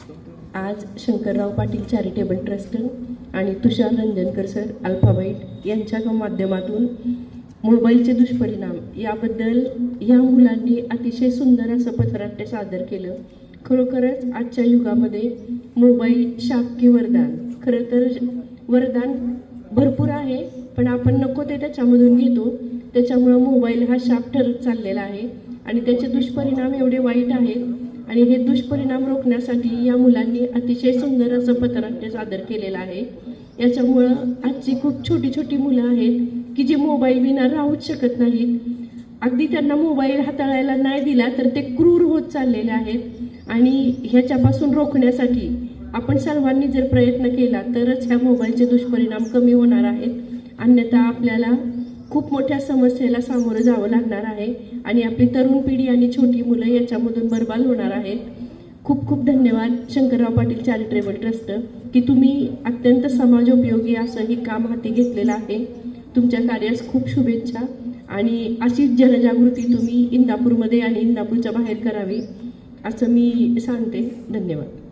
आज Shankarrao Patil charitable trust आणि तुषार रंजनकर sir अल्फाबाईट यांच्या माध्यमातून मोबाईलचे दुष्परिणाम याबद्दल या मुलांनी अतिशय सुंदर असं पथनाट्य सादर केलं। खरोखरच आजच्या युगामध्ये मोबाईल शाप की वरदान, खरं तर वरदान भरपूर आहे, पण आपण नको ते त्याच्यामधून घेतो, त्याच्यामुळं मोबाईल हा शाप ठरत चाललेला आहे आणि त्याचे दुष्परिणाम एवढे वाईट आहेत। आणि हे दुष्परिणाम रोखण्यासाठी या मुलांनी अतिशय सुंदर असं पथनाट्य सादर केलेलं आहे। याच्यामुळं आजची खूप छोटी छोटी मुलं आहेत की जी मोबाईल विना राहूच शकत नाहीत। अगदी त्यांना मोबाईल हाताळायला नाही दिला तर ते क्रूर होत चाललेले आहेत आणि ह्याच्यापासून रोखण्यासाठी आपण सर्वांनी जर प्रयत्न केला तरच ह्या मोबाईलचे दुष्परिणाम कमी होणार आहेत, अन्यथा आपल्याला खूप मोठ्या समस्येला सामोरं जावं लागणार आहे आणि आपली तरुण पिढी आणि छोटी मुलं याच्यामधून बरबाद होणार आहेत। खूप खूप धन्यवाद शंकरराव पाटील चॅरिटेबल ट्रस्ट की तुम्ही अत्यंत समाजोपयोगी असं ही काम हाती घेतलेलं आहे। तुमच्या कार्यास खूप शुभेच्छा आणि अशीच जनजागृती तुम्ही इंदापूरमध्ये आणि इंदापूरच्या बाहेर करावी असं मी सांगते। धन्यवाद।